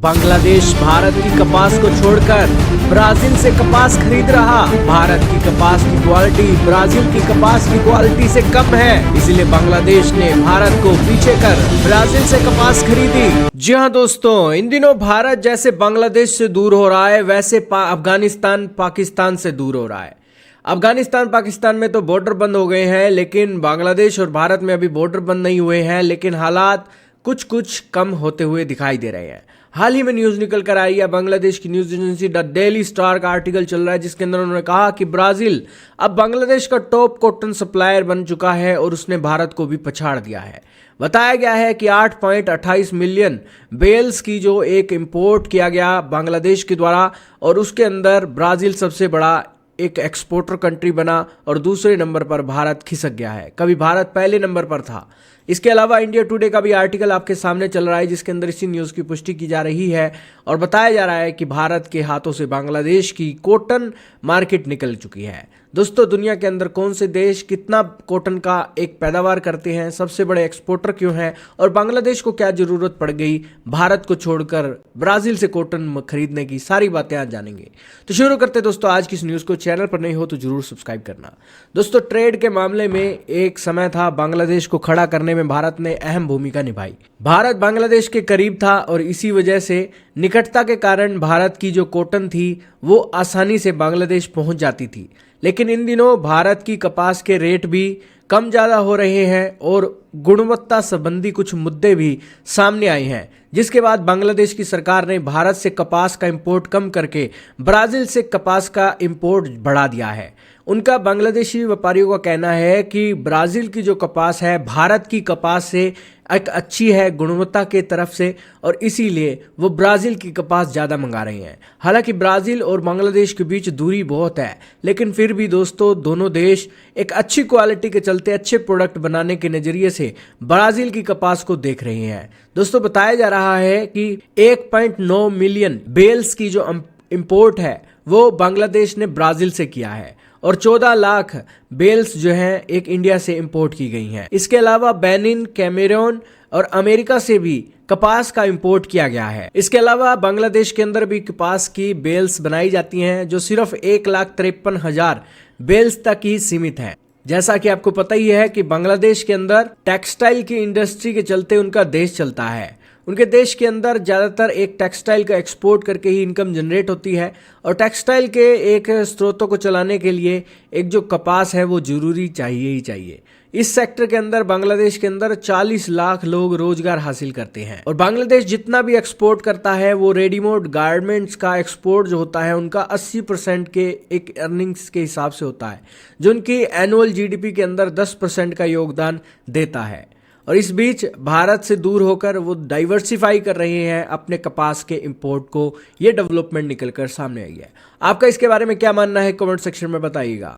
बांग्लादेश भारत की कपास को छोड़कर ब्राजील से कपास खरीद रहा। भारत की कपास की क्वालिटी ब्राजील की कपास की क्वालिटी से कम है, इसलिए बांग्लादेश ने भारत को पीछे कर ब्राजील से कपास खरीदी। जी हाँ दोस्तों, इन दिनों भारत जैसे बांग्लादेश से दूर हो रहा है, वैसे अफगानिस्तान पाकिस्तान से दूर हो रहा है। अफगानिस्तान पाकिस्तान में तो बॉर्डर बंद हो गए हैं, लेकिन बांग्लादेश और भारत में अभी बॉर्डर बंद नहीं हुए हैं, लेकिन हालात कुछ कुछ कम होते हुए दिखाई दे रहे हैं। हाल ही में न्यूज निकल कर आई है, बांग्लादेश की news agency the daily star का आर्टिकल चल रहा है, जिसके अंदर उन्होंने कहा कि ब्राजील अब बांग्लादेश का टॉप कॉटन सप्लायर बन चुका है और उसने भारत को भी पछाड़ दिया है। बताया गया है कि 8.28 मिलियन बेल्स की जो एक इंपोर्ट किया गया बांग्लादेश के द्वारा, और उसके अंदर ब्राजील सबसे बड़ा एक एक्सपोर्टर कंट्री बना और दूसरे नंबर पर भारत खिसक गया है। कभी भारत पहले नंबर पर था। इसके अलावा इंडिया टुडे का भी आर्टिकल आपके सामने चल रहा है, जिसके अंदर इसी न्यूज़ की पुष्टि की जा रही है और बताया जा रहा है कि भारत के हाथों से बांग्लादेश की कॉटन मार्केट निकल चुकी है। दोस्तों, दुनिया के अंदर कौन से देश कितना कॉटन का एक पैदावार करते हैं, सबसे बड़े एक्सपोर्टर क्यों हैं, और बांग्लादेश को क्या जरूरत पड़ गई भारत को छोड़कर ब्राजील से कॉटन खरीदने की, सारी बातें आज जानेंगे। तो शुरू करते दोस्तों आज की इस न्यूज़ को। चैनल पर नहीं हो तो जरूर सब्सक्राइब करना। दोस्तों, ट्रेड के मामले में एक समय था, बांग्लादेश को खड़ा करने में भारत ने अहम भूमिका निभाई। भारत बांग्लादेश के करीब था और इसी वजह से निकटता के कारण भारत की जो कॉटन थी वो आसानी से बांग्लादेश पहुंच जाती थी। लेकिन इन दिनों भारत की कपास के रेट भी कम ज़्यादा हो रहे हैं और गुणवत्ता संबंधी कुछ मुद्दे भी सामने आए हैं, जिसके बाद बांग्लादेश की सरकार ने भारत से कपास का इंपोर्ट कम करके ब्राजील से कपास का इंपोर्ट बढ़ा दिया है। उनका बांग्लादेशी व्यापारियों का कहना है कि ब्राजील की जो कपास है भारत की कपास से एक अच्छी है गुणवत्ता के तरफ से, और इसीलिए वो ब्राज़ील की कपास ज़्यादा मंगा रहे हैं। हालांकि ब्राज़ील और बांग्लादेश के बीच दूरी बहुत है, लेकिन फिर भी दोस्तों दोनों देश एक अच्छी क्वालिटी के चलते अच्छे प्रोडक्ट बनाने के नज़रिए से ब्राज़ील की कपास को देख रहे हैं। दोस्तों, बताया जा रहा है कि 1.9 मिलियन बेल्स की जो इंपोर्ट है वो बांग्लादेश ने ब्राज़ील से किया है और 14 लाख बेल्स जो हैं एक इंडिया से इंपोर्ट की गई हैं। इसके अलावा बेनिन, कैमरून और अमेरिका से भी कपास का इंपोर्ट किया गया है। इसके अलावा बांग्लादेश के अंदर भी कपास की बेल्स बनाई जाती हैं, जो सिर्फ 1,53,000 बेल्स तक ही सीमित है। जैसा कि आपको पता ही है कि बांग्लादेश के अंदर टेक्सटाइल की इंडस्ट्री के चलते उनका देश चलता है। उनके देश के अंदर ज़्यादातर एक टेक्सटाइल का एक्सपोर्ट करके ही इनकम जनरेट होती है, और टेक्सटाइल के एक स्रोतों को चलाने के लिए एक जो कपास है वो जरूरी चाहिए ही चाहिए। इस सेक्टर के अंदर बांग्लादेश के अंदर 40 लाख लोग रोजगार हासिल करते हैं, और बांग्लादेश जितना भी एक्सपोर्ट करता है वो रेडीमेड गारमेंट्स का एक्सपोर्ट जो होता है उनका 80% के एक अर्निंग्स के हिसाब से होता है, जो उनकी एनुअल जीडीपी के अंदर 10% का योगदान देता है। और इस बीच भारत से दूर होकर वो डाइवर्सिफाई कर रहे हैं अपने कपास के इंपोर्ट को। ये डेवलपमेंट निकलकर सामने आई है। आपका इसके बारे में क्या मानना है, कमेंट सेक्शन में बताइएगा।